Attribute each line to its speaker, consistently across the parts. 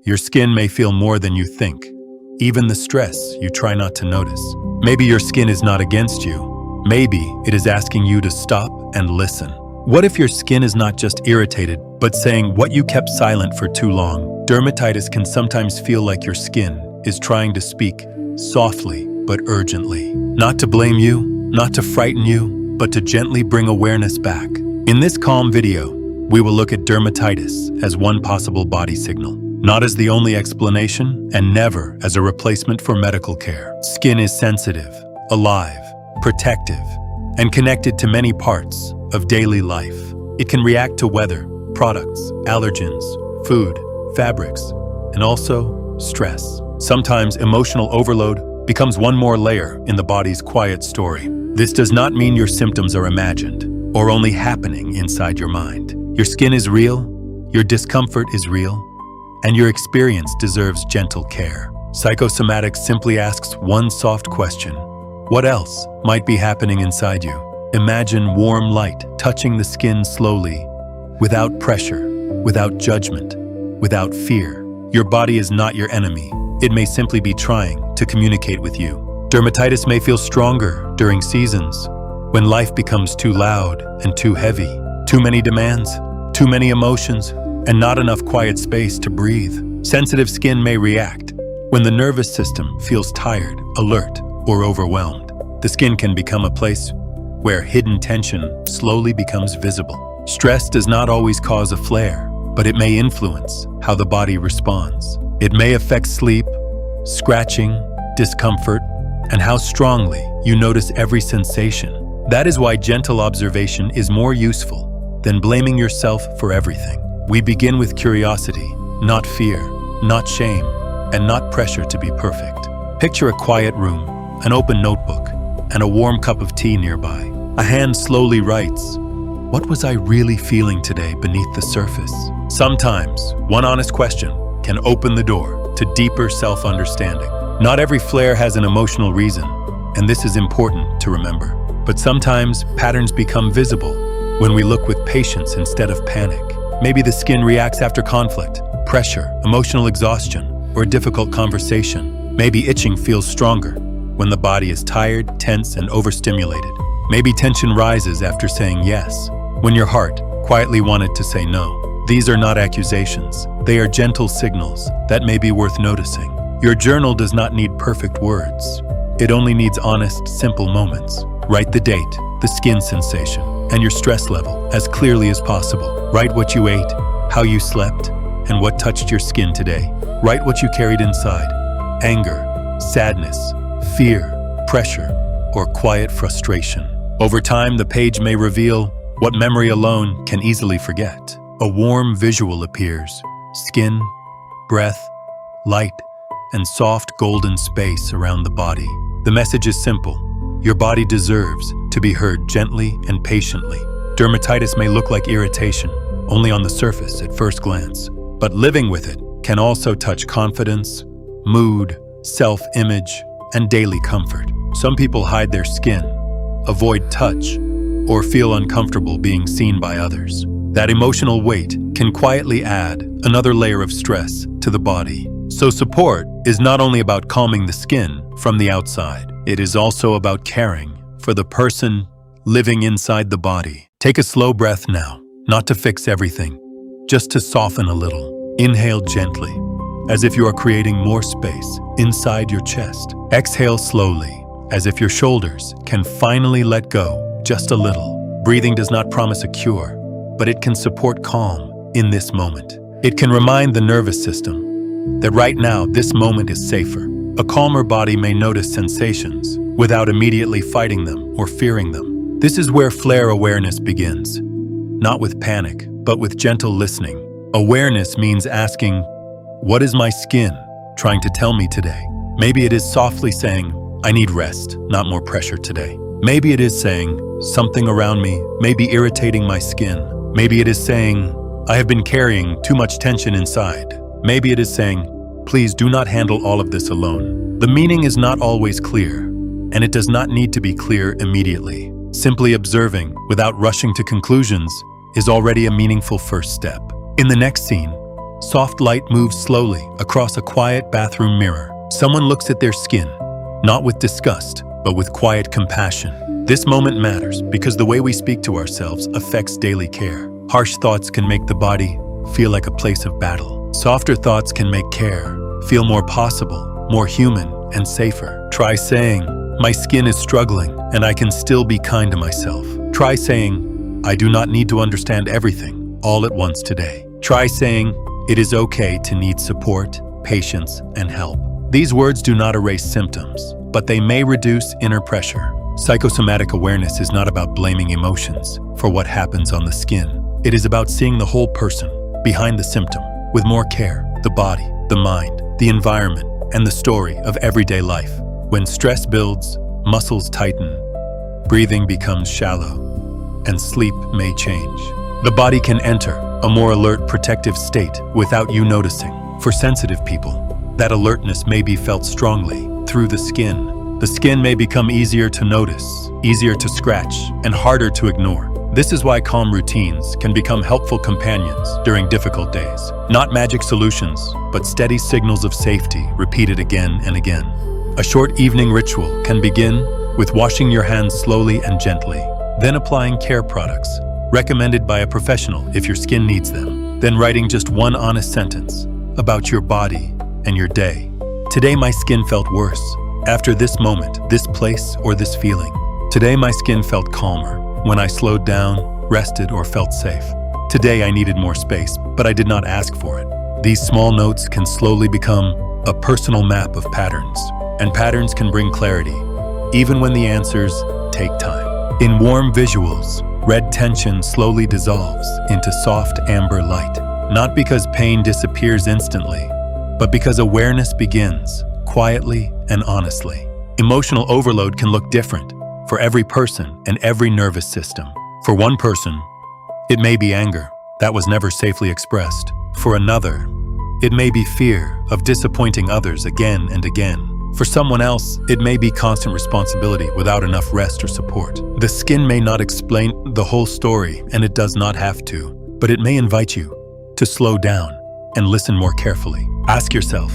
Speaker 1: Your skin may feel more than you think, even the stress you try not to notice. Maybe your skin is not against you. Maybe it is asking you to stop and listen. What if your skin is not just irritated, but saying what you kept silent for too long? Dermatitis can sometimes feel like your skin is trying to speak softly but urgently. Not to blame you, not to frighten you, but to gently bring awareness back. In this calm video, we will look at dermatitis as one possible body signal, not as the only explanation and never as a replacement for medical care. Skin is sensitive, alive, protective, and connected to many parts of daily life. It can react to weather, products, allergens, food, fabrics, and also stress. Sometimes emotional overload becomes one more layer in the body's quiet story. This does not mean your symptoms are imagined or only happening inside your mind. Your skin is real, your discomfort is real, and your experience deserves gentle care. Psychosomatics simply asks one soft question: what else might be happening inside you? Imagine warm light touching the skin slowly, without pressure, without judgment, without fear. Your body is not your enemy. It may simply be trying to communicate with you. Dermatitis may feel stronger during seasons, when life becomes too loud and too heavy, too many demands, too many emotions, and not enough quiet space to breathe. Sensitive skin may react when the nervous system feels tired, alert, or overwhelmed. The skin can become a place where hidden tension slowly becomes visible. Stress does not always cause a flare, but it may influence how the body responds. It may affect sleep, scratching, discomfort, and how strongly you notice every sensation. That is why gentle observation is more useful than blaming yourself for everything. We begin with curiosity, not fear, not shame, and not pressure to be perfect. Picture a quiet room, an open notebook, and a warm cup of tea nearby. A hand slowly writes, "What was I really feeling today beneath the surface?" Sometimes, one honest question can open the door to deeper self-understanding. Not every flare has an emotional reason, and this is important to remember. But sometimes, patterns become visible when we look with patience instead of panic. Maybe the skin reacts after conflict, pressure, emotional exhaustion, or a difficult conversation. Maybe itching feels stronger when the body is tired, tense, and overstimulated. Maybe tension rises after saying yes, when your heart quietly wanted to say no. These are not accusations. They are gentle signals that may be worth noticing. Your journal does not need perfect words. It only needs honest, simple moments. Write the date, the skin sensation, and your stress level as clearly as possible. Write what you ate, how you slept, and what touched your skin today. Write what you carried inside: anger, sadness, fear, pressure, or quiet frustration. Over time, the page may reveal what memory alone can easily forget. A warm visual appears: skin, breath, light, and soft golden space around the body. The message is simple: your body deserves to be heard gently and patiently. Dermatitis may look like irritation, only on the surface at first glance, but living with it can also touch confidence, mood, self-image, and daily comfort. Some people hide their skin, avoid touch, or feel uncomfortable being seen by others. That emotional weight can quietly add another layer of stress to the body. So support is not only about calming the skin from the outside, it is also about caring for the person living inside the body. Take a slow breath now, not to fix everything, just to soften a little. Inhale gently, as if you are creating more space inside your chest. Exhale slowly, as if your shoulders can finally let go just a little. Breathing does not promise a cure, but it can support calm in this moment. It can remind the nervous system that right now, this moment is safer. A calmer body may notice sensations without immediately fighting them or fearing them. This is where flare awareness begins, not with panic, but with gentle listening. Awareness means asking, what is my skin trying to tell me today? Maybe it is softly saying, I need rest, not more pressure today. Maybe it is saying, something around me may be irritating my skin. Maybe it is saying, I have been carrying too much tension inside. Maybe it is saying, please do not handle all of this alone. The meaning is not always clear, and it does not need to be clear immediately. Simply observing, without rushing to conclusions, is already a meaningful first step. In the next scene, Soft light moves slowly across a quiet bathroom mirror. Someone looks at their skin, not with disgust, but with quiet compassion. This moment matters because the way we speak to ourselves affects daily care. Harsh thoughts can make the body feel like a place of battle. Softer thoughts can make care feel more possible, more human, and safer. Try saying, "My skin is struggling, and I can still be kind to myself." Try saying, "I do not need to understand everything all at once today." Try saying, "It is okay to need support, patience, and help." These words do not erase symptoms, but they may reduce inner pressure. Psychosomatic awareness is not about blaming emotions for what happens on the skin. It is about seeing the whole person behind the symptom with more care: the body, the mind, the environment, and the story of everyday life. When stress builds, muscles tighten, breathing becomes shallow, and sleep may change. The body can enter a more alert, protective state without you noticing. For sensitive people, that alertness may be felt strongly through the skin. The skin may become easier to notice, easier to scratch, and harder to ignore. This is why calm routines can become helpful companions during difficult days. Not magic solutions, but steady signals of safety repeated again and again. A short evening ritual can begin with washing your hands slowly and gently, then applying care products, recommended by a professional if your skin needs them, then writing just one honest sentence about your body and your day. Today my skin felt worse. After this moment, this place, or this feeling. Today my skin felt calmer when I slowed down, rested, or felt safe. Today I needed more space, but I did not ask for it. These small notes can slowly become a personal map of patterns, and patterns can bring clarity, even when the answers take time. In warm visuals, red tension slowly dissolves into soft amber light, not because pain disappears instantly, but because awareness begins, quietly and honestly. Emotional overload can look different for every person and every nervous system. For one person, it may be anger that was never safely expressed. For another, it may be fear of disappointing others again and again. For someone else, it may be constant responsibility without enough rest or support. The skin may not explain the whole story, and it does not have to, but it may invite you to slow down and listen more carefully. Ask yourself,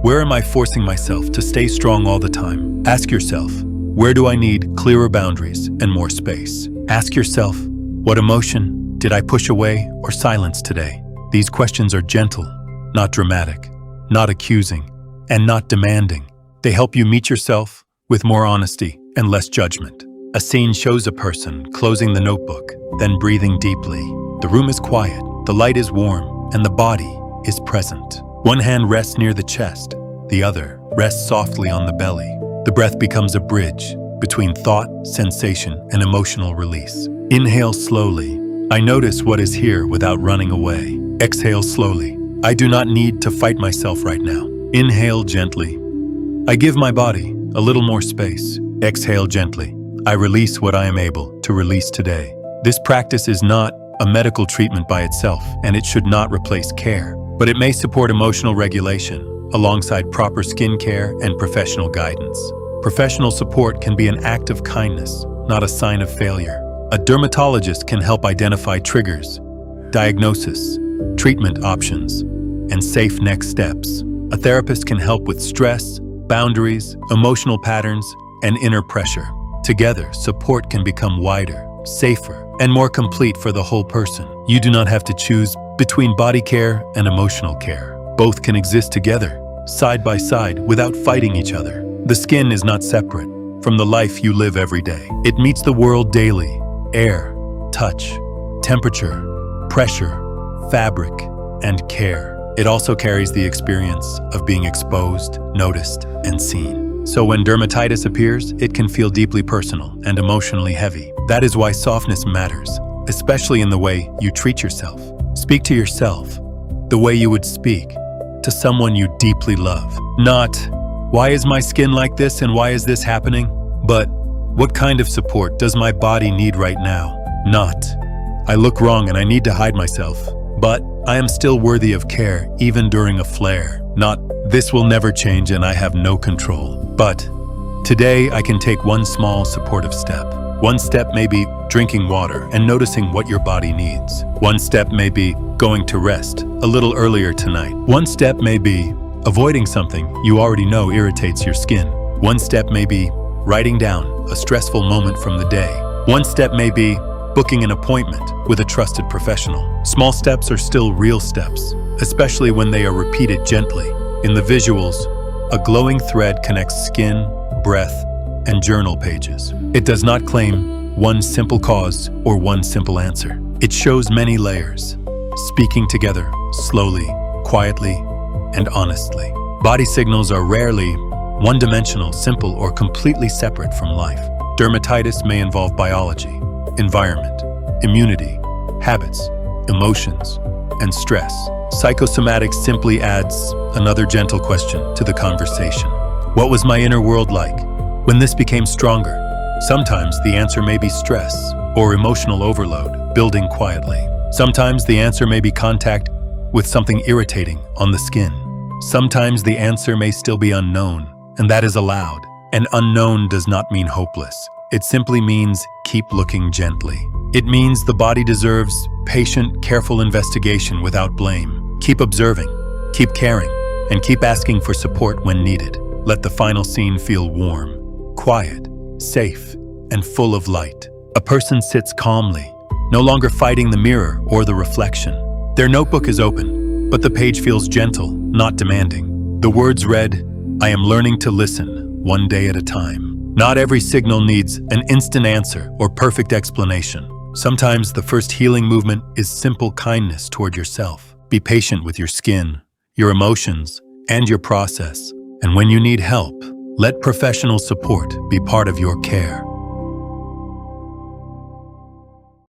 Speaker 1: where am I forcing myself to stay strong all the time? Ask yourself, where do I need clearer boundaries and more space? Ask yourself, what emotion did I push away or silence today? These questions are gentle, not dramatic, not accusing, and not demanding. They help you meet yourself with more honesty and less judgment. A scene shows a person closing the notebook, then breathing deeply. The room is quiet, the light is warm, and the body is present. One hand rests near the chest, the other rests softly on the belly. The breath becomes a bridge between thought, sensation, and emotional release. Inhale slowly. I notice what is here without running away. Exhale slowly. I do not need to fight myself right now. Inhale gently. I give my body a little more space. Exhale gently. I release what I am able to release today. This practice is not a medical treatment by itself, and it should not replace care, but it may support emotional regulation alongside proper skin care and professional guidance. Professional support can be an act of kindness, not a sign of failure. A dermatologist can help identify triggers, diagnosis, treatment options, and safe next steps. A therapist can help with stress, boundaries, emotional patterns, and inner pressure. Together, support can become wider, safer, and more complete for the whole person. You do not have to choose between body care and emotional care. Both can exist together, side by side, without fighting each other. The skin is not separate from the life you live every day. It meets the world daily: air, touch, temperature, pressure, fabric, and care. It also carries the experience of being exposed, noticed, and seen. So when dermatitis appears, it can feel deeply personal and emotionally heavy. That is why softness matters, especially in the way you treat yourself. Speak to yourself the way you would speak to someone you deeply love. Not, why is my skin like this and why is this happening? But, what kind of support does my body need right now? Not, I look wrong and I need to hide myself. But, I am still worthy of care even during a flare. Not, this will never change and I have no control. But, today I can take one small supportive step. One step may be drinking water, and noticing what your body needs. One step may be going to rest a little earlier tonight. One step may be avoiding something you already know irritates your skin. One step may be writing down a stressful moment from the day. One step may be booking an appointment with a trusted professional. Small steps are still real steps, especially when they are repeated gently. In the visuals, a glowing thread connects skin, breath, and journal pages. It does not claim one simple cause or one simple answer. It shows many layers, speaking together slowly, quietly, and honestly. Body signals are rarely one-dimensional, simple, or completely separate from life. Dermatitis may involve biology, environment, immunity, habits, emotions, and stress. Psychosomatic simply adds another gentle question to the conversation. What was my inner world like when this became stronger? Sometimes the answer may be stress or emotional overload building quietly. Sometimes the answer may be contact with something irritating on the skin. Sometimes the answer may still be unknown, and that is allowed. And unknown does not mean hopeless. It simply means keep looking gently. It means the body deserves patient, careful investigation without blame. Keep observing, keep caring, and keep asking for support when needed. Let the final scene feel warm, quiet, safe, and full of light. A person sits calmly, no longer fighting the mirror or the reflection. Their notebook is open, but the page feels gentle, not demanding. The words read, "I am learning to listen, one day at a time." Not every signal needs an instant answer or perfect explanation. Sometimes the first healing movement is simple kindness toward yourself. Be patient with your skin, your emotions, and your process. And when you need help, let professional support be part of your care.